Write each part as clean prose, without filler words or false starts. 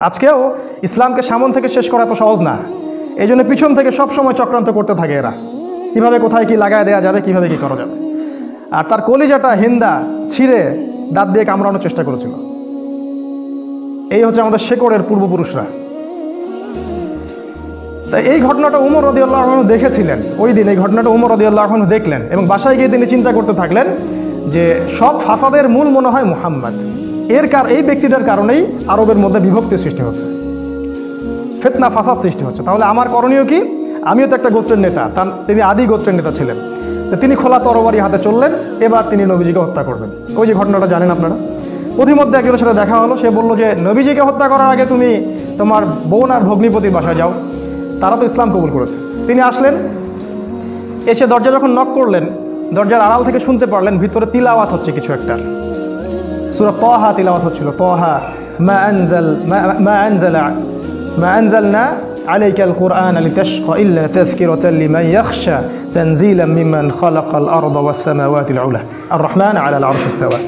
আজকেও ইসলামকে সামন থেকে শেষ করা এত সহজ না, এই জন্য পিছন থেকে সবসময় চক্রান্ত করতে থাকে এরা, কিভাবে কোথায় কি লাগায় দেওয়া যাবে, কিভাবে কি করা যাবে। আর তার কলিজাটা হিন্দা ছিঁড়ে দাঁত দিয়ে কামড়ানোর চেষ্টা করেছিল। এই হচ্ছে আমাদের শেকড়ের পূর্বপুরুষরা। তাই এই ঘটনাটা উমর রাদিয়াল্লাহু আনহু দেখেছিলেন। ওই দিন এই ঘটনাটা উমর রাদিয়াল্লাহু আনহু দেখলেন এবং বাসায় গিয়ে তিনি চিন্তা করতে থাকলেন যে সব ফাসাদের মূল মনে হয় মুহাম্মদ। এই ব্যক্তিটার কারণেই আরবের মধ্যে বিভক্তি সৃষ্টি হচ্ছে, ফিতনা ফাসাদ সৃষ্টি হচ্ছে। তাহলে আমার করণীয় কি? আমিও তো একটা গোত্রের নেতা, তিনি আদি গোত্রের নেতা ছিলেন। তো তিনি খোলা তরবারি হাতে চললেন, এবার তিনি নবীজিকে হত্যা করবেন। ওই যে ঘটনাটা জানেন আপনারা। প্রতিমধ্যে একজনের সাথে দেখা হলো, সে বলল যে নবীজিকে হত্যা করার আগে তুমি তোমার বোন আর ভগ্নিপতির বাসায় যাও, তারা তো ইসলাম কবুল করেছে। তিনি আসলেন, এসে দরজা যখন নক করলেন, দরজার আড়াল থেকে শুনতে পারলেন ভিতরে তিলাওয়াত হচ্ছে কিছু একটা, সূরা তাহা তিলাওয়াত হচ্ছিল। তাহা মা আনজালনা আলাইকাল কুরআনা লিতাশকা ইল্লা তাযকিরাতাল লিমান ইয়াখশা তানজিলাম মিম্মান খালাকাল আরদা ওয়াস সামাওয়াতিল উলা আর রহমান আলাল আরশি ইসতাওয়া।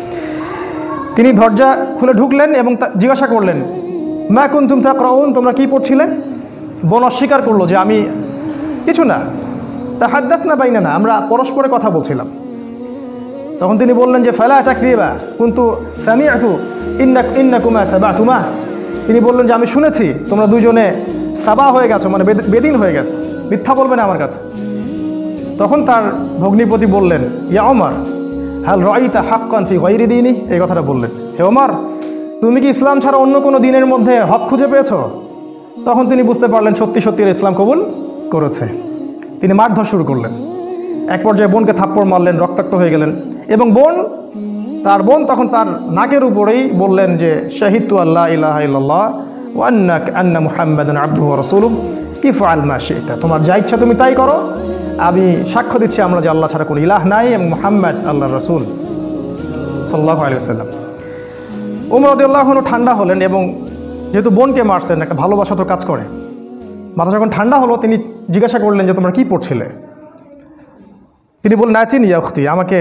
তিনি দরজা খুলে ঢুকলেন এবং জিজ্ঞাসা করলেন, মা কুনতুম তাকরাউন, তোমরা কি পড়ছিলে? বোন অস্বীকার করলো যে আমি কিছু না, তাহাদ্দাসনা বাইনানা, আমরা পরস্পরে কথা বলছিলাম। তখন তিনি বললেন যে ফালা তাকরিবা কুনতু সামিআতু ইন্নাকুমা সাবাতুমা। তিনি বললেন যে আমি শুনেছি তোমরা দুইজনে সাবা হয়ে গেছো, মানে বেদিন হয়ে গেছো, মিথ্যা বলবে না আমার কাছে। তখন তার ভগ্নিপতি বললেন, ইয়া ওমর হাল রাআইতা হাক্কান ফি গায়রি দীনি, এই কথাটা বললেন, হে ওমর তুমি কি ইসলাম ছাড়া অন্য কোনো দিনের মধ্যে হক খুঁজে পেয়েছো? তখন তিনি বুঝতে পারলেন সত্যি সত্যি ইসলাম কবুল করেছে। তিনি মারধর শুরু করলেন। এক পর্যায়ে বোনকে থাপ্পড় মারলেন, রক্তাক্ত হয়ে গেলেন। এবং তার বোন তখন তার নাকের উপরেই বললেন যে শাহিদতু আল্লা ইলাহা ইল্লাল্লাহ ওয়া আন্না মুহাম্মাদান আবদুহু ওয়া রাসূলুহু ইফআল মা শি'তা, তোমার যা ইচ্ছা তুমি তাই করো, আমি সাক্ষ্য দিচ্ছি আমরা যে আল্লাহ ছাড়া কোনো ইলাহ নাই এবং মুহাম্মদ আল্লাহর রাসূল সাল্লাল্লাহু আলাইহি ওয়াসাল্লাম। ওমর রাদিয়াল্লাহু আনহু ঠান্ডা হলেন এবং যেহেতু বোনকে মারছেন, একটা ভালোবাসা তো কাজ করে। মাথা যখন ঠান্ডা হলো, তিনি জিজ্ঞাসা করলেন যে তোমরা কি পড়ছিলে? তিনি বললেন, নাচিন ইয়া উখতি, আমাকে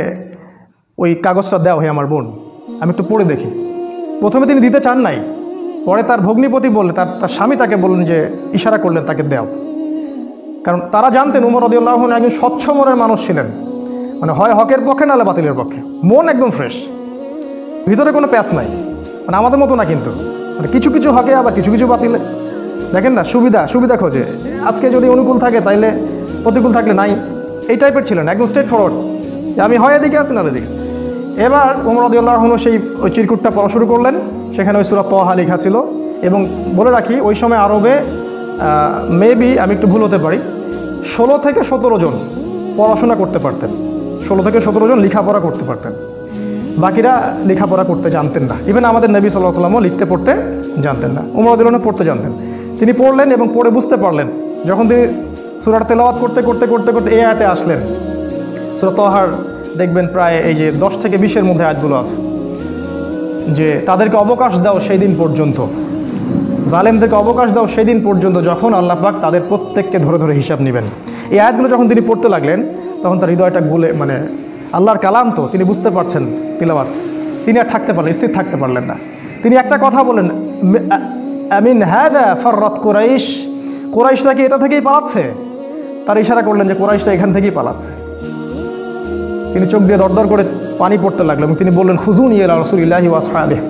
ওই কাগজটা দাও হে আমার বোন, আমি একটু পড়ে দেখি। প্রথমে তিনি দিতে চান নাই, পরে তার ভগ্নিপতি বললেন, তার স্বামী তাকে বললেন যে ইশারা করলেন তাকে দাও। কারণ তারা জানতেন উমর রাদিয়াল্লাহু আনহু একজন স্বচ্ছ মনের মানুষ ছিলেন, মানে হয় হকের পক্ষে নাহলে বাতিলের পক্ষে। মন একদম ফ্রেশ, ভিতরে কোনো প্যাচ নাই, মানে আমাদের মতো না কিন্তু, মানে কিছু কিছু হকে আবার কিছু কিছু বাতিলে। দেখেন না, সুবিধা খোঁজে, আজকে যদি অনুকূল থাকে তাইলে প্রতিকূল থাকলে নাই, এই টাইপের ছিলেন, একদম স্ট্রেট ফরওয়ার্ড, যে আমি হয় এদিকে আছি না এদিকে। এবার ওমর রাদিয়াল্লাহু আনহু ওই চিরকুটটা পড়া শুরু করলেন, সেখানে ওই সূরা তাহা লেখা ছিল। এবং বলে রাখি, ওই সময় আরবে মেবি, আমি একটু ভুল হতে পারি, 16 থেকে 17 জন পড়াশোনা করতে পারতেন, 16 থেকে 17 জন লেখাপড়া করতে পারতেন, বাকিরা লেখাপড়া করতে জানতেন না। ইভেন আমাদের নবী সাল্লাল্লাহু আলাইহি ওয়াসাল্লামও লিখতে পড়তে জানতেন না, ওমর রাদিয়াল্লাহু আনহু পড়তে জানতেন। তিনি পড়লেন এবং পড়ে বুঝতে পারলেন। যখন তিনি সূরার তেলাওয়াত করতে করতে করতে করতে এই আয়াতে আসলেন, সূরা তাহার দেখবেন প্রায় এই যে 10 থেকে 20-এর মধ্যে আয়াতগুলো আছে, যে তাদেরকে অবকাশ দাও সেই দিন পর্যন্ত, জালেমদেরকে অবকাশ দাও সেই দিন পর্যন্ত যখন আল্লাহ পাক তাদের প্রত্যেককে ধরে ধরে হিসাব নেবেন। এই আয়াতগুলো যখন তিনি পড়তে লাগলেন, তখন তার হৃদয়টা গুলে, মানে আল্লাহর কালাম তো, তিনি বুঝতে পারছেন তিলাওয়াত, তিনি আর থাকতে পারলেন, স্থির থাকতে পারলেন না। তিনি একটা কথা বলেন, আমিন হাদা ফাররাত কুরাইশ, কুরাইশরা কি এটা থেকেই পালাচ্ছে? তার ইশারা করলেন যে কুরাইশরা এখান থেকেই পালাচ্ছে। তিনি চোখ দিয়ে দরদর করে পানি পড়তে লাগলেন এবং তিনি বললেন, খুজুনি ইলা রাসূলিল্লাহি ওয়া আসহাবিহি,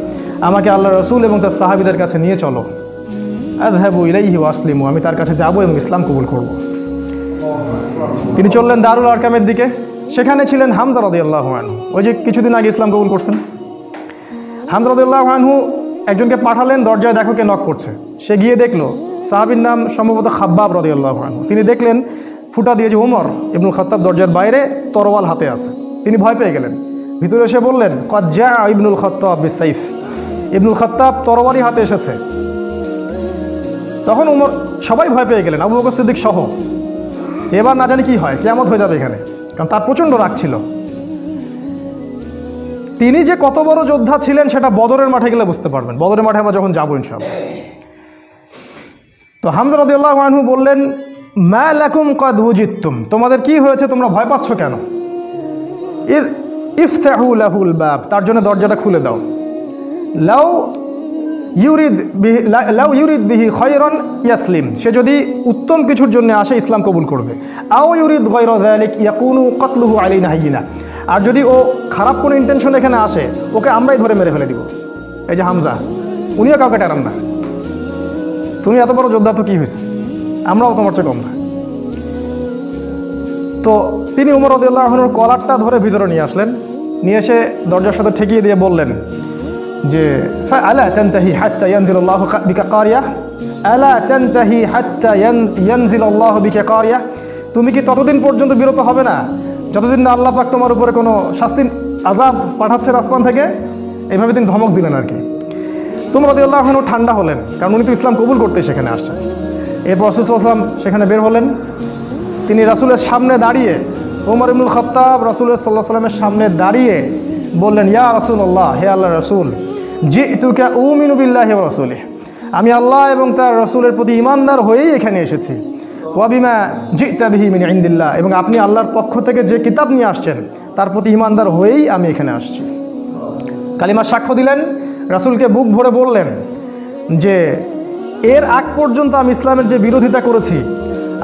আমাকে আল্লাহর রাসূল এবং তার সাহাবীদের কাছে নিয়ে চলো, আযহাবু ইলাইহি ওয়া আসলিমু, আমি তার কাছে যাব এবং ইসলাম কবুল করব। তিনি চললেন দারুল আরকামের দিকে। সেখানে ছিলেন হামজা রাদিয়াল্লাহু আনহু, ওই যে কিছুদিন আগে ইসলাম কবুল করছেন। হামজা রাদিয়াল্লাহু আনহু একজনকে পাঠালেন, দরজায় দেখো কে নক করছে। সে গিয়ে দেখলো, সাহাবীর নাম সম্ভবত খাব্বাব রাদিয়াল্লাহু আনহু। তিনি দেখলেন ফুটা দিয়ে যে ওমর ইবনুল খাত্তাব দরজার বাইরে তরোয়াল হাতে আছে। তিনি ভয় পেয়ে গেলেন, ভিতরে এসে বললেন, ক্বাদ জা ইবনুল খাত্তাব বিসাইফ, ইবনুল খাত্তাব তরবারি হাতে এসেছে। তখন ওমর, সবাই ভয় পেয়ে গেলেন, আবু বকর সিদ্দিক সহ, যে এবার না জানি কি হয়, কিয়ামত হয়ে যাবে এখানে, কারণ তার প্রচণ্ড রাগ ছিল। তিনি যে কত বড় যোদ্ধা ছিলেন সেটা বদরের মাঠে গেলে বুঝতে পারবেন, বদরের মাঠে আমরা যখন যাবো ইনশাআল্লাহ। তো হামজা রাদিয়াল্লাহু আনহু বললেন, মা লাকুম ক্বাদ ওয়াজিদতুম, তোমাদের কি হয়েছে, তোমরা ভয় পাচ্ছ কেন? ইফতাহু লাহুল বাব, তার জন্য দরজাটা খুলে দাও। লাউ লাউ ইউরিদ বিহি খায়রান ইয়াসলিম, সে যদি উত্তম কিছুর জন্য আসে ইসলাম কবুল করবে। আও ইউরিদ গায়রা যালিক ইয়াকুনু কাতলুহু আলাইনা হাইয়িনা, আর যদি ও খারাপ কোনো ইন্টেনশন এখানে আসে, ওকে আমরাই ধরে মেরে ফেলে দিব। এই যে হামজা, উনিও কাউকে টেরান না। তুমি এত বড় যোদ্ধা তো কি হয়েছে, আমরাও তোমার চেয়ে কম না। তো তিনি উমর রাদিয়াল্লাহু আনহুর কলারটা ধরে ভিতরে নিয়ে আসলেন, নিয়ে এসে দরজার সাথে ঠেকিয়ে দিয়ে বললেন যে আলা তানতাহি হাত্তা ইয়ানজিলাল্লাহু বিকা কারিয়া, আলা তানতাহি হাত্তা ইয়ানজিলাল্লাহু বিকা কারিয়া, তুমি কি ততদিন পর্যন্ত বিরত হবে না যতদিন না আল্লাহ পাক তোমার উপরে কোনো শাস্তি আযাব পাঠাচ্ছে আসমান থেকে। এইভাবে তিনি ধমক দিলেন আর কি। উমর রাদিয়াল্লাহু আনহু ঠান্ডা হলেন, কারণ উনি তো ইসলাম কবুল করতে সেখানে আসছেন। এরপর রাসূল সাল্লাল্লাহু আলাইহি ওয়াসাল্লাম সেখানে বের হলেন। তিনি রাসূলের সামনে দাঁড়িয়ে, ওমর ইবনুল খাত্তাব রাসূল সাল্লাল্লাহু আলাইহি ওয়াসাল্লামের সামনে দাঁড়িয়ে বললেন, ইয়া রাসূলুল্লাহ, হে আল্লাহর রাসূল, জিতুকা উমিনু বিল্লাহি ওয়া রাসূলিহি, আমি আল্লাহ এবং তার রাসূলের প্রতি ঈমানদার হয়েই এখানে এসেছি। ওয়া বিমা জিতা বিহি মিন ইনদিল্লাহ, এবং আপনি আল্লাহর পক্ষ থেকে যে কিতাব নিয়ে আসছেন তার প্রতি ঈমানদার হয়েই আমি এখানে আসছি। কালিমার সাক্ষ্য দিলেন, রাসূলকে বুক ভরে বললেন যে এর আগ পর্যন্ত আমি ইসলামের যে বিরোধিতা করেছি,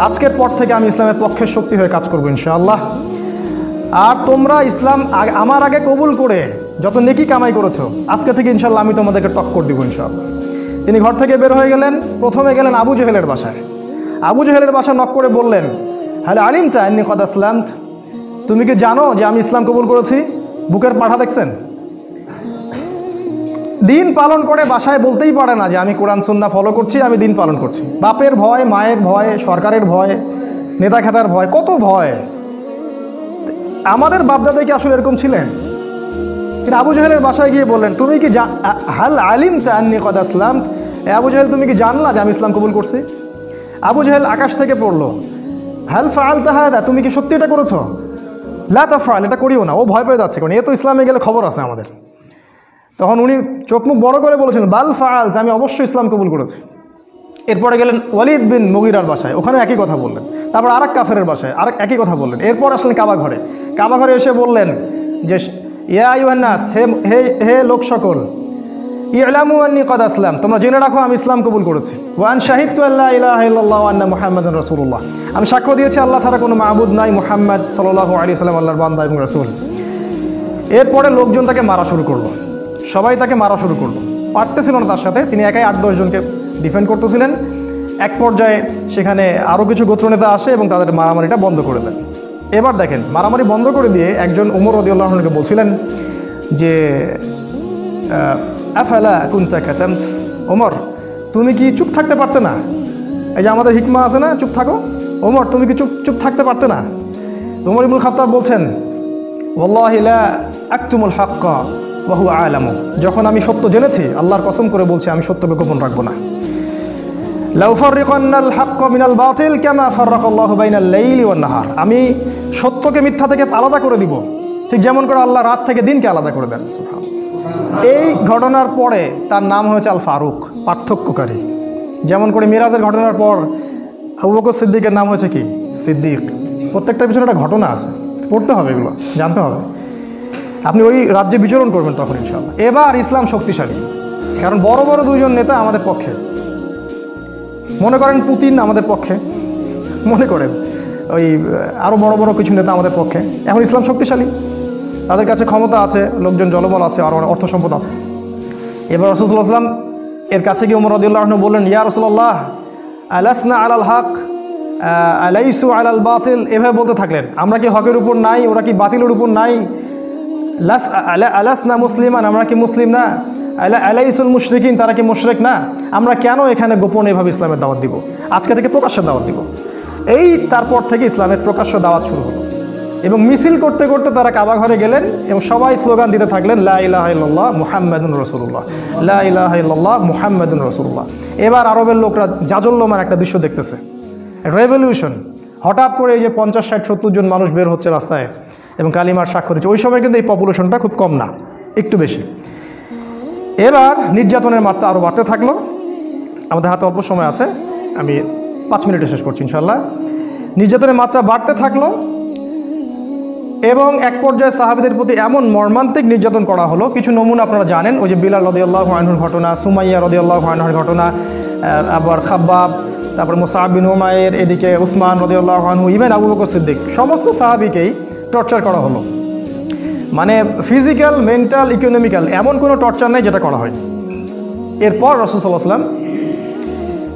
আজকের পর থেকে আমি ইসলামের পক্ষের শক্তি হয়ে কাজ করবো ইনশাআল্লাহ। আর তোমরা ইসলাম আমার আগে কবুল করে যত নেকি কামাই করেছো, আজকে থেকে ইনশাআল্লাহ আমি তোমাদেরকে টক্কর দিব ইনশাআল্লাহ। তিনি ঘর থেকে বের হয়ে গেলেন। প্রথমে গেলেন আবু জেহেলের বাসায়। আবু জেহেলের বাসায় নক করে বললেন, হ্যালো আলিমতা আন্নী কদ আসলামত, তুমি কি জানো যে আমি ইসলাম কবুল করেছি? বুকের পাঠা দেখছেন? দিন পালন করে বাসায় বলতেই পারে না যে আমি কোরআন সুন্নাহ ফলো করছি, আমি দিন পালন করছি। বাপের ভয়, মায়ের ভয়, সরকারের ভয়, নেতা খেতার ভয়, কত ভয়। আমাদের বাপদাদাই কি আসলে এরকম ছিলেন? কিন্তু আবু জেহেলের বাসায় গিয়ে বললেন, তুমি কি হাল আলিমতা আন্নী কদ আসলামত, আবু জেহেল তুমি কি জানলা যে আমি ইসলাম কবুল করছি? আবু জেহেল আকাশ থেকে পড়লো, হাল ফাআলতা হাদা, তুমি কি সত্যি এটা করেছো? লা তাফআল, এটা করিও না। ও ভয় পেয়ে যাচ্ছে, কারণ এ তো ইসলামে গেলে খবর আছে আমাদের। তখন উনি চোখ মুখ বড় করে বলেছেন, বাল ফাআল, আমি অবশ্যই ইসলাম কবুল করেছি। এরপরে গেলেন ওয়ালিদ বিন মুগিরার বাসায়, ওখানে একই কথা বললেন। তারপর আরেক কাফেরের বাসায় আরেক একই কথা বললেন। এরপর আসলেন কাবা ঘরে। কাবা ঘরে এসে বললেন যে ইয়া আইয়ুহান নাস, হে হে লোক সকল, ইলামু আন্নী কদ আসলাম, তোমরা জেনে রাখো আমি ইসলাম কবুল করেছি। ওয়া আন শাহিদতু আল্লা ইলাহা ইল্লাল্লাহ ওয়া আন্না মুহাম্মাদুর রাসূলুল্লাহ, আমি সাক্ষ্য দিয়েছি আল্লাহ ছাড়া কোনো মাবুদ নাই, মুহাম্মদ সাল্লাল্লাহু আলাইহি ওয়াসাল্লাম আল্লাহর বান্দা এবং রাসূল। এরপরে লোকজন তাকে মারা শুরু করলো, সবাই তাকে মারা শুরু করলো। পারতেছিল না তার সাথে, তিনি একাই 8-10 জনকে ডিফেন্ড করতেছিলেন। এক পর্যায়ে সেখানে আরও কিছু গোত্রনেতা আসে এবং তাদের মারামারিটা বন্ধ করে দেন। এবার দেখেন, মারামারি বন্ধ করে দিয়ে একজন উমর রাদিয়াল্লাহু আনহুকে বলছিলেন যে আফালা কুনতা কাতামত, ওমর তুমি কি চুপ থাকতে পারতে না? এই যে আমাদের হিকমা আছে না, চুপ থাকো। ওমর তুমি কি চুপ থাকতে পারতে না? উমর ইবনুল খাত্তাব বলছেন, ওয়াল্লাহি লা আকতুমুল হাক্কা ওয়া হুয়া আলামু, যখন আমি সত্য জেনেছি, আল্লাহর কসম করে বলছি আমি সত্যকে গোপন রাখবো না। লাউ ফাররিকান্নাল হাক্কা মিনাল বাতিল কামা ফাররাকাল্লাহু বাইনাল লাইলি ওয়ান নাহার, আমি সত্যকে মিথ্যা থেকে আলাদা করে দিব, ঠিক যেমন করে আল্লাহ রাত থেকে দিনকে আলাদা করে দেন। এই ঘটনার পরে তার নাম হয়েছে আল ফারুক, পার্থক্যকারী। যেমন করে মিরাজের ঘটনার পর আবু বকর সিদ্দিকের নাম হয়েছে কি? সিদ্দিক। প্রত্যেকটার পিছনে একটা ঘটনা আছে, পড়তে হবে, এগুলো জানতে হবে। আপনি ওই রাজ্যে বিচরণ করবেন তখন ইনশাআল্লাহ। এবার ইসলাম শক্তিশালী, কারণ বড় বড় দুইজন নেতা আমাদের পক্ষে। মনে করেন পুতিন আমাদের পক্ষে, মনে করেন ওই আরও বড় বড় কিছু নেতা আমাদের পক্ষে। এখন ইসলাম শক্তিশালী, তাদের কাছে ক্ষমতা আছে, লোকজন জলবল আছে, আর অর্থ সম্পদ আছে। এবার রাসূল সাল্লাল্লাহু আলাইহি ওয়াসাল্লাম এর কাছে গিয়ে ওমর রাদিয়াল্লাহু আনহু বললেন, ইয়া রাসূলুল্লাহ আলাসনা আলাল হক আলাইসু আলাল বাতিল, এভাবে বলতে থাকলেন, আমরা কি হকের উপর নাই, ওরা কি বাতিলের উপর নাই? আলাসনা মুসলিমান, আমরা কি মুসলিম না? আলাইসুল মুশরিকিন, তারা কি মুশরিক না? আমরা কেন এখানে গোপনে এভাবে ইসলামের দাওয়াত দিব? আজকে থেকে প্রকাশ্যে দাওয়াত দিব। এই তারপর থেকে ইসলামের প্রকাশ্য দাওয়াত শুরু হলো। এবং মিছিল করতে করতে তারা কাবা ঘরে গেলেন এবং সবাই স্লোগান দিতে থাকলেন, লা ইলাহা ইল্লাল্লাহ মুহাম্মাদুর রাসূলুল্লাহ, লা ইলাহা ইল্লাল্লাহ মুহাম্মাদুর রাসূলুল্লাহ। এবার আরবের লোকরা জাজল্যমান একটা দৃশ্য দেখতেছে, রেভলিউশন। হঠাৎ করে এই যে 50, 60, 70 জন মানুষ বের হচ্ছে রাস্তায় এবং কালিমার সাক্ষ্য দিচ্ছে। ওই সময় কিন্তু এই পপুলেশনটা খুব কম না, একটু বেশি। এবার নির্যাতনের মাত্রা আরও বাড়তে থাকলো। আমাদের হাতে অল্প সময় আছে, আমি 5 মিনিটে শেষ করছি ইনশাআল্লাহ। নির্যাতনের মাত্রা বাড়তে থাকলো। এবং এক পর্যায়ে সাহাবীদের প্রতি এমন মর্মান্তিক নির্যাতন করা হলো, কিছু নমুনা আপনারা জানেন, ওই যে বিলাল রাদিয়াল্লাহু আনহুর ঘটনা, সুমাইয়া রাদিয়াল্লাহু আনহার ঘটনা, আবার খাব্বাব, তারপর মুসআব বিন উমাইর, এদিকে উসমান রাদিয়াল্লাহু আনহু, ইভেন আবু বকর সিদ্দিক, সমস্ত সাহাবীকেই টর্চার করা হলো। মানে ফিজিক্যাল, মেন্টাল, ইকোনমিক্যাল এমন কোনো টর্চার নেই যেটা করা হয়। এরপর রাসূল সাল্লাল্লাহু আলাইহি ওয়াসাল্লাম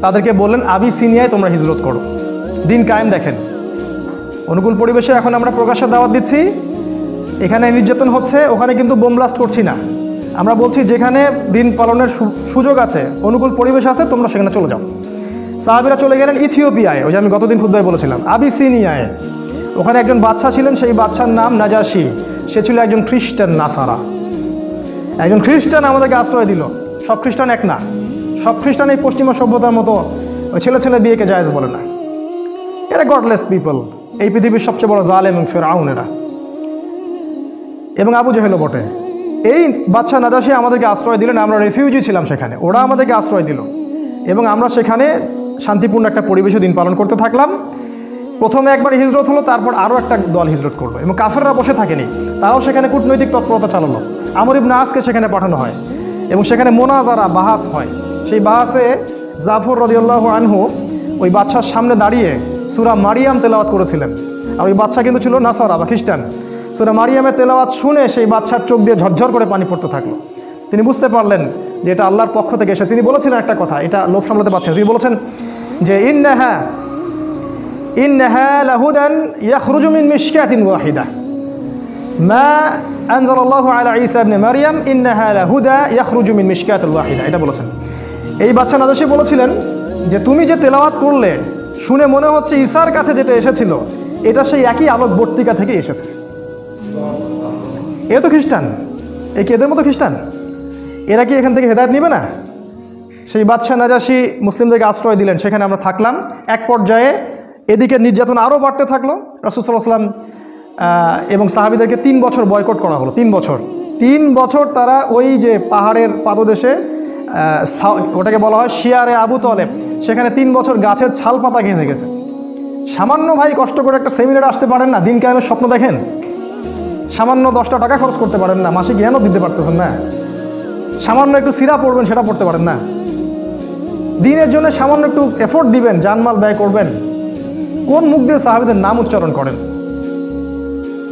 তাদেরকে বললেন, আবিসিনিয়ায় তোমরা হিজরত করো, দিন কায়েম। দেখেন, অনুকূল পরিবেশে এখন আমরা প্রকাশের দাওয়াত দিচ্ছি, এখানে নির্যাতন হচ্ছে, ওখানে কিন্তু বোম ব্লাস্ট করছি না। আমরা বলছি যেখানে দিন পালনের সুযোগ আছে, অনুকূল পরিবেশ আছে, তোমরা সেখানে চলে যাও। সাহাবীরা চলে গেলেন ইথিওপিয়ায়, ওই যে আমি গতদিন খুতবায় বলেছিলাম, আবিসিনিয়ায়। ওখানে একজন বাদশা ছিলেন, সেই বাদশার নাম নাজাশি। সে ছিল একজন খ্রিস্টান নাসারা, একজন খ্রিস্টান আমাদেরকে আশ্রয় দিল। সব খ্রিস্টান এক না, সব খ্রিস্টান এই পশ্চিমা সভ্যতার মতো ওই ছেলে ছেলে বিয়েকে জায়েজ বলে না। এরা গডলেস পিপল, এই পৃথিবীর সবচেয়ে বড় জালেম এবং ফেরাউন এরা, এবং আবু জেহেলও বটে। এই বাদশা নাজাশি আমাদেরকে আশ্রয় দিলেন, আমরা রেফিউজি ছিলাম সেখানে, ওরা আমাদেরকে আশ্রয় দিল এবং আমরা সেখানে শান্তিপূর্ণ একটা পরিবেশে দিন পালন করতে থাকলাম। প্রথমে একবার হিজরত হলো, তারপর আরও একটা দল হিজরত করলো, এবং কাফেররা বসে থাকেনি, তারাও সেখানে কূটনৈতিক তৎপরতা চালালো। আমর ইবনে আসকে সেখানে পাঠানো হয় এবং সেখানে মোনাজারা, বাহাস হয়। সেই বাহাসে জাফর রাদিয়াল্লাহু আনহু ওই বাদশার সামনে দাঁড়িয়ে সূরা মারিয়াম তেলাওয়াত করেছিলেন। আর ওই বাদশা কিন্তু ছিল নাসারা বা খ্রিস্টান। সূরা মারিয়ামের তেলাওয়াত শুনে সেই বাদশার চোখ দিয়ে ঝরঝর করে পানি পড়তে থাকলো। তিনি বুঝতে পারলেন যে এটা আল্লাহর পক্ষ থেকে এসে। তিনি বলেছিলেন একটা কথা, এটা লোভ সামলাতে পারছেন, তিনি বলেছেন যে ইন্নাহা লাহুদান ইয়াখরুজু মিন মিশকাতিন ওয়াহিদা মা আনজালাল্লাহু আলা ঈসা ইবনে মারইয়াম ইন্নাহা লাহুদা ইয়াখরুজু মিন মিশকাতিন ওয়াহিদা, এটা বলেছেন। এই বাদশা নাজাশি বলেছিলেন যে তুমি যে তেলাওয়াত করলে, শুনে মনে হচ্ছে ঈসার কাছে যেটা এসেছিল এটা সেই একই আলোকবর্তিকা থেকে এসেছে। এ তো খ্রিস্টান, এ কি এদের মতো খ্রিস্টান? এরা কি এখান থেকে হেদায়েত নিবে না? সেই বাদশা নাজাশি মুসলিমদেরকে আশ্রয় দিলেন, সেখানে আমরা থাকলাম। এক পর্যায়ে এদিকে নির্যাতন আরও বাড়তে থাকলো। রাসূল সাল্লাল্লাহু আলাইহি ওয়াসাল্লাম এবং সাহাবীদেরকে 3 বছর বয়কট করা হলো। 3 বছর তারা ওই যে পাহাড়ের পাদদেশে, ওটাকে বলা হয় শিয়ারে আবু তলেব, সেখানে 3 বছর গাছের ছাল পাতা খেয়ে থেকেছে। সামান্য ভাই কষ্ট করে একটা সেমিনারে আসতে পারেন না, দিন কায়েমের স্বপ্ন দেখেন, সামান্য 10টা টাকা খরচ করতে পারেন না, মাসে জ্ঞানও দিতে পারতেছেন না, সামান্য একটু সিরা পড়বেন সেটা পড়তে পারেন না, দিনের জন্য সামান্য একটু এফোর্ট দিবেন, জানমাল ব্যয় করবেন, কোন মুখ দিয়ে সাহাবীদের নাম উচ্চারণ করেন?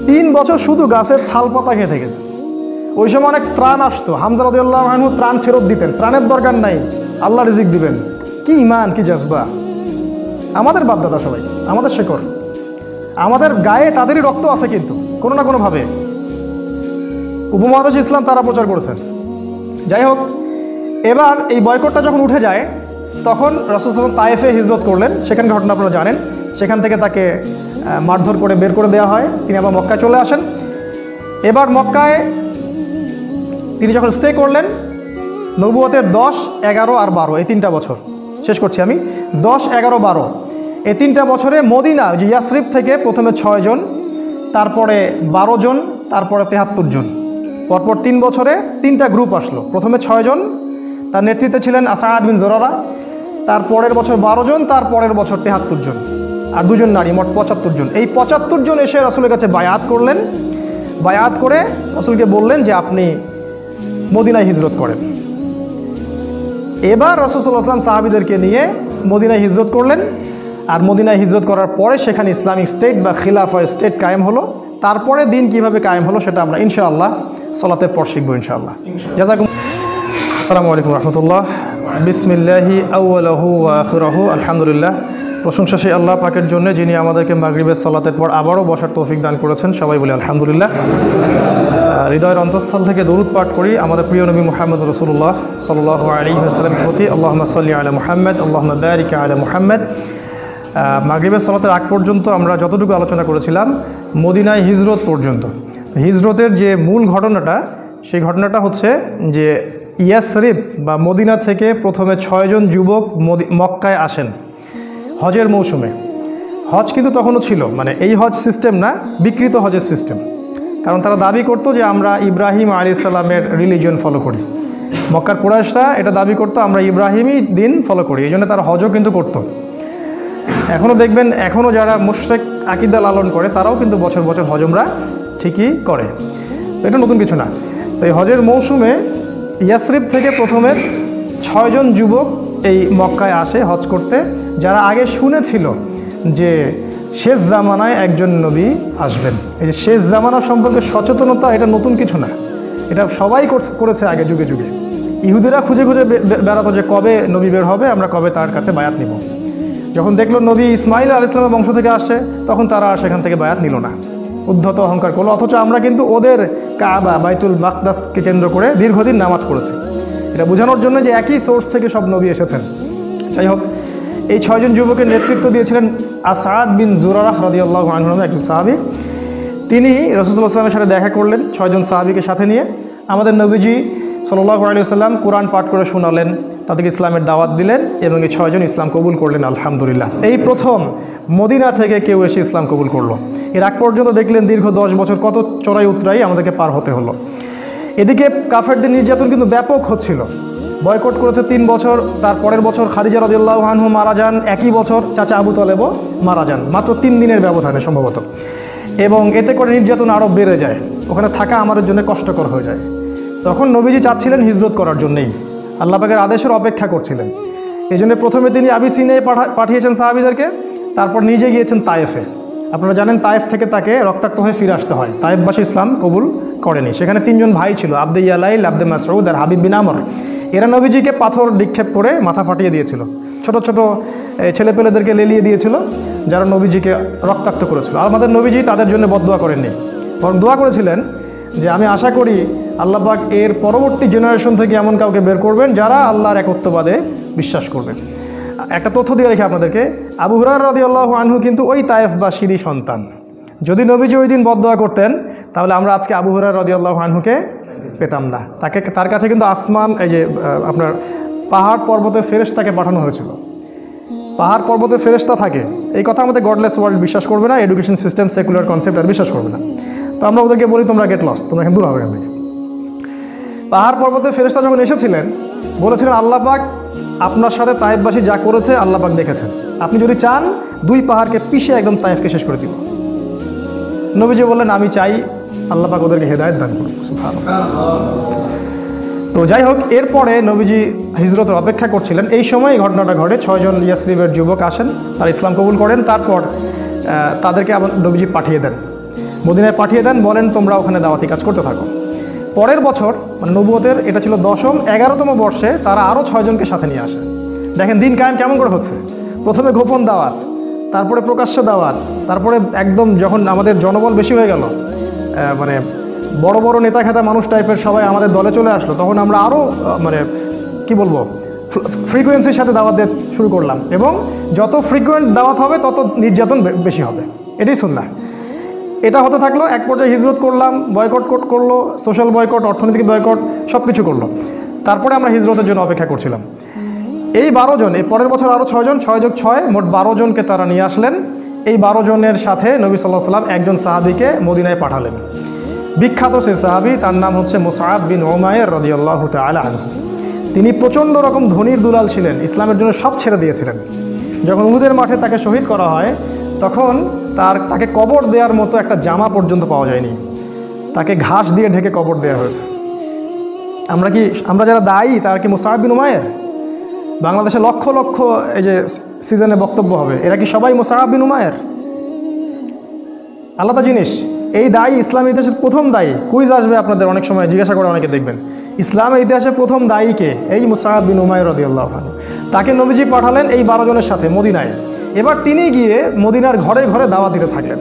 3 বছর শুধু গাছের ছাল পাতা খেয়ে থেকেছে। ওই সময় অনেক ত্রাণ আসতো, হামজা রাদিয়াল্লাহু আনহু ত্রাণ ফেরত দিতেন, ত্রাণের দরকার নাই, আল্লাহ রিজিক দিবেন। কি ইমান, কি জজবা! আমাদের বাপদাদা সবাই, আমাদের শেকড়, আমাদের গায়ে তাদেরই রক্ত আছে, কিন্তু কোনো না কোনোভাবে উপমহাদেশে ইসলাম তারা প্রচার করেছেন। যাই হোক, এবার এই বয়কটটা যখন উঠে যায়, তখন রাসূল সাল্লাল্লাহু আলাইহি ওয়াসাল্লাম তায়েফে হিজরত করলেন। সেখানে ঘটনা আপনারা জানেন, সেখান থেকে তাকে মারধর করে বের করে দেওয়া হয়। তিনি আবার মক্কায় চলে আসেন। এবার মক্কায় তিনি যখন স্টে করলেন, নবুয়তের 10, 11 আর 12 এই 3টা বছর শেষ করছি আমি। 10, 11, 12 এই 3টা বছরে মদিনা, যে ইয়াসরিব থেকে প্রথমে 6 জন, তারপরে 12 জন, তারপরে 73 জন, পরপর 3 বছরে 3টা গ্রুপ আসলো। প্রথমে 6 জন, তার নেতৃত্বে ছিলেন আসাদ বিন জোরারা, তারপরের বছর 12 জন, তারপরের বছর 73 জন, আর 2 জন নারী, মোট 75 জন। এই 75 জন এসে রাসূলের কাছে বায়াত করলেন। বায়াত করে রাসূলকে বললেন যে আপনি মদিনায় হিজরত করেন। এবার রাসূল সাল্লাল্লাহু আলাইহি ওয়াসাল্লাম সাহাবীদেরকে নিয়ে মদিনায় হিজরত করলেন। আর মদিনায় হিজরত করার পরে সেখানে ইসলামিক স্টেট বা খিলাফা স্টেট কায়েম হলো। তারপরে দিন কিভাবে কায়েম হলো সেটা আমরা ইনশাআল্লাহ সালাতের পর শিখবো ইনশাআল্লাহ। জাযাকুম। আসসালামু আলাইকুম রাহমাতুল্লাহ। বিসমিল্লাহি আউয়ালুহু ওয়া আখিরুহু আলহামদুলিল্লাহ। প্রশংসা সেই আল্লাহ পাকের জন্য, যিনি আমাদেরকে মাগরিবের সালাতের পর আবারও বসার তৌফিক দান করেছেন। সবাই বলি আলহামদুলিল্লাহ। হৃদয়ের অন্তঃস্থল থেকে দরুদ পাঠ করি আমাদের প্রিয় নবী মুহাম্মদ রাসূলুল্লাহ সাল্লাল্লাহু আলাইহি ওয়াসাল্লামের প্রতি। আল্লাহুম্মা সাল্লি আলা মুহাম্মদ, আল্লাহুম্মা বারিক আলা মুহাম্মদ। মাগরিবের সালাতের আগ পর্যন্ত আমরা যতটুকু আলোচনা করেছিলাম মদিনায় হিজরত পর্যন্ত। হিজরতের যে মূল ঘটনাটা, সেই ঘটনাটা হচ্ছে যে ইয়াসরিব বা মদিনা থেকে প্রথমে 6 জন যুবক মক্কায় আসেন হজের মৌসুমে। হজ কিন্তু তখনও ছিল, মানে এই হজ সিস্টেম না, বিকৃত হজের সিস্টেম। কারণ তারা দাবি করতো যে আমরা ইব্রাহিম আলাইহিস সালামের রিলিজিয়ন ফলো করি। মক্কার কুরাইশরা এটা দাবি করতো আমরা ইব্রাহিমী দিন ফলো করি, এই জন্য তারা হজও কিন্তু করতো। এখনও দেখবেন, এখনও যারা মুশরিক আকীদা লালন করে তারাও কিন্তু বছর বছর হজ উমরা ঠিকই করে। এটা নতুন কিছু না। তো এই হজের মৌসুমে ইয়াসরিব থেকে প্রথমে 6 জন যুবক এই মক্কায় আসে হজ করতে, যারা আগে শুনেছিল যে শেষ জামানায় একজন নবী আসবেন। এই যে শেষ জামানা সম্পর্কে সচেতনতা, এটা নতুন কিছু না, এটা সবাই করেছে আগে যুগে যুগে। ইহুদিরা খুঁজে খুঁজে বেড়াতো যে কবে নবী বের হবে, আমরা কবে তার কাছে বায়াত নিব। যখন দেখলো নবী ইসমাইল আলাইহিস সালামের বংশ থেকে আসছে, তখন তারা আর সেখান থেকে বায়াত নিল না, উদ্ধত অহংকার করলো। অথচ আমরা কিন্তু ওদের কাবা বাইতুল মাকদাসকে কেন্দ্র করে দীর্ঘদিন নামাজ পড়েছি। এটা বোঝানোর জন্য যে একই সোর্স থেকে সব নবী এসেছেন। যাই হোক, এই 6 জন যুবকের নেতৃত্ব দিয়েছিলেন আসাদ বিন জুরারাহ রাদিয়াল্লাহু আনহু নামে একজন সাহাবী। তিনি রাসূলুল্লাহ সাল্লাল্লাহু আলাইহি ওয়াসাল্লামের সাথে দেখা করলেন 6 জন সাহাবীকে সাথে নিয়ে। আমাদের নবীজি সাল্লাল্লাহু আলাইহি ওয়াসাল্লাম কোরআন পাঠ করে শোনালেন, তাদেরকে ইসলামের দাওয়াত দিলেন এবং এই 6 জন ইসলাম কবুল করলেন আলহামদুলিল্লাহ। এই প্রথম মদিনা থেকে কেউ এসে ইসলাম কবুল করলো। এর আগ পর্যন্ত দেখলেন দীর্ঘ 10 বছর কত চড়াই উতরাই আমাদেরকে পার হতে হলো। এদিকে কাফেরদের নির্যাতন কিন্তু ব্যাপক হচ্ছিল। বয়কট করেছে 3 বছর, তার পরের বছর খাদিজা রাদিয়াল্লাহু আনহা মারা যান, একই বছর চাচা আবু তালেবও মারা যান, মাত্র 3 দিনের ব্যবধানে সম্ভবত। এবং এতে করে নির্যাতন আরও বেড়ে যায়, ওখানে থাকা আমাদের জন্য কষ্টকর হয়ে যায়। তখন নবীজি চাচ্ছিলেন হিজরত করার জন্যেই, আল্লাহ পাকের আদেশের অপেক্ষা করছিলেন। এই জন্য প্রথমে তিনি আবিসিনিয়ায় পাঠিয়েছেন সাহাবীদেরকে, তারপর নিজে গিয়েছেন তায়েফে। আপনারা জানেন তায়েফ থেকে তাকে রক্তাক্ত হয়ে ফিরে আসতে হয়, তায়েফবাসী ইসলাম কবুল করেনি। সেখানে 3 জন ভাই ছিল, আব্দে ইয়ালাইল, আব্দে মাসউদ আর হাবিব বিন আমর। এরা নবীজিকে পাথর নিক্ষেপ করে মাথা ফাটিয়ে দিয়েছিল, ছোট ছোট ছেলেপেলেদেরকে লেলিয়ে দিয়েছিল, যারা নবীজিকে রক্তাক্ত করেছিল। আর আমাদের নবীজি তাদের জন্য বদদোয়া করেননি, বরং দোয়া করেছিলেন যে আমি আশা করি আল্লাহ পাক এর পরবর্তী জেনারেশন থেকে এমন কাউকে বের করবেন যারা আল্লাহর একত্ববাদে বিশ্বাস করবেন। একটা তথ্য দিয়ে রেখে আপনাদেরকে, আবু হুরায়রা রাদিয়াল্লাহু আনহু কিন্তু ওই তায়েফবাসীরই সন্তান। যদি নবীজি ওই দিন বদদোয়া করতেন, তাহলে আমরা আজকে আবু হুরায়রা রাদিয়াল্লাহু আনহুকে পেতাম না। তার কাছে কিন্তু আসমান, এই যে আপনার পাহাড় পর্বতে ফেরেশতাকে পাঠানো হয়েছিল। পাহাড় পর্বতে ফেরেশতা থাকে, এই কথা আমাদের গডলেস ওয়ার্ল্ড বিশ্বাস করবে না, এডুকেশন সিস্টেম সেকুলার কনসেপ্ট আর বিশ্বাস করবে না। তো আমরা ওদেরকে বলি তোমরা গেট লস, তোমরা এখানে দূর হবে। আমি পাহাড় পর্বতে ফেরেশতা যখন এসেছিলেন, বলেছিলেন আল্লাহ পাক আপনার সাথে তায়েফবাসী যা করেছে আল্লাহ পাক দেখেছেন, আপনি যদি চান 2 পাহাড়কে পিষে একদম তায়েফকে শেষ করে দিব। নবীজি বললেন আমি চাই, আল্লাহ পাক ওদেরকে হেদায়েত দান করুন। তো যাই হোক, এরপরে নবীজি হিজরতের অপেক্ষা করছিলেন, এই সময় ঘটনাটা ঘটে। 6 জন ইয়াসরিবের যুবক আসেন, তারা ইসলাম কবুল করেন। তারপর তাদেরকে আবার নবীজি পাঠিয়ে দেন, মদিনায় পাঠিয়ে দেন, বলেন তোমরা ওখানে দাওয়াতি কাজ করতে থাকো। পরের বছর মানে নবুয়তের এটা ছিল 10ম 11তম বর্ষে তারা আরও 6 জনকে সাথে নিয়ে আসে। দেখেন দিন কায়েম কেমন করে হচ্ছে, প্রথমে গোপন দাওয়াত, তারপরে প্রকাশ্য দাওয়াত, তারপরে একদম যখন আমাদের জনবল বেশি হয়ে গেল, মানে বড় বড় নেতা খেতা মানুষ টাইপের সবাই আমাদের দলে চলে আসলো, তখন আমরা আরও মানে কি বলবো ফ্রিকোয়েন্সির সাথে দাওয়াত দিয়ে শুরু করলাম। এবং যত ফ্রিকোয়েন্ট দাওয়াত হবে তত নির্যাতন বেশি হবে, এটাই সুন্নাহ। এটা হতে থাকলো, এক পর্যায়ে হিজরত করলাম, বয়কট করলো, সোশ্যাল বয়কট, অর্থনৈতিক বয়কট, সব কিছু করলো। তারপরে আমরা হিজরতের জন্য অপেক্ষা করছিলাম। এই 12 জন, এই পরের বছর আরও 6 জন, 6 যোগ 6 মোট 12 জনকে তারা নিয়ে আসলেন। এই 12 জনের সাথে নবী সাল্লাল্লাহু আলাইহি ওয়াসাল্লাম একজন সাহাবীকে মদিনায় পাঠালেন। বিখ্যাত সেই সাহাবী, তার নাম হচ্ছে মুসআব বিন উমাইর রাদিয়াল্লাহু তাআলা আনহু। তিনি প্রচণ্ড রকম ধনীর দুলাল ছিলেন, ইসলামের জন্য সব ছেড়ে দিয়েছিলেন। যখন উহুদের মাঠে তাকে শহীদ করা হয়, তখন তাকে কবর দেওয়ার মতো একটা জামা পর্যন্ত পাওয়া যায়নি, তাকে ঘাস দিয়ে ঢেকে কবর দেওয়া হয়েছে। আমরা যারা দায়ী, তারা কি মুসআব বিন উমাইর? বাংলাদেশে লক্ষ লক্ষ এই যে সিজনে বক্তব্য হবে, এরা কি সবাই মুসআব বিন উমাইর? আলাদা জিনিস। এই দায়ী ইসলামের ইতিহাসের প্রথম দায়ী। কুইজ আসবে আপনাদের, অনেক সময় জিজ্ঞাসা করে অনেকে, দেখবেন ইসলামের ইতিহাসে প্রথম দায়ীকে, এই মুসআব বিন উমাইর রাদিয়াল্লাহু আনহু। তাকে নবীজি পাঠালেন এই 12 জনের সাথে মদিনায়। এবার তিনি গিয়ে মদিনার ঘরে ঘরে দাওয়াত দিতে থাকলেন।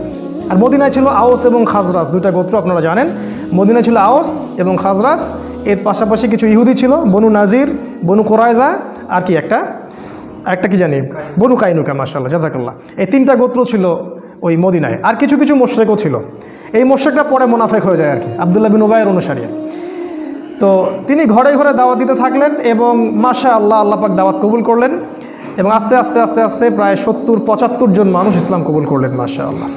আর মদিনায় ছিল আওস এবং খাজরাজ, 2টা গোত্র আপনারা জানেন। মদিনায় ছিল আওস এবং খাজরাজ, এর পাশাপাশি কিছু ইহুদি ছিল, বনু নাজির, বনু কোরাইজা, আর কি একটা কি জানি বনু কাইনুকা, মাশাআল্লাহ জাযাকাল্লাহ। এই 3টা গোত্র ছিল ওই মদিনায়। আর কিছু কিছু মুশরিকও ছিল। এই মুশরিকরা পরে মুনাফিক হয়ে যায় আর কি, আব্দুল্লাহ বিন উবাইয়ের অনুসারী। তো তিনি ঘরে ঘরে দাওয়াত দিতে থাকলেন এবং মাশাআল্লাহ আল্লাহ পাক দাওয়াত কবুল করলেন। এবং আস্তে আস্তে আস্তে আস্তে প্রায় 70-75 জন মানুষ ইসলাম কবুল করলেন, মাশাআল্লাহ।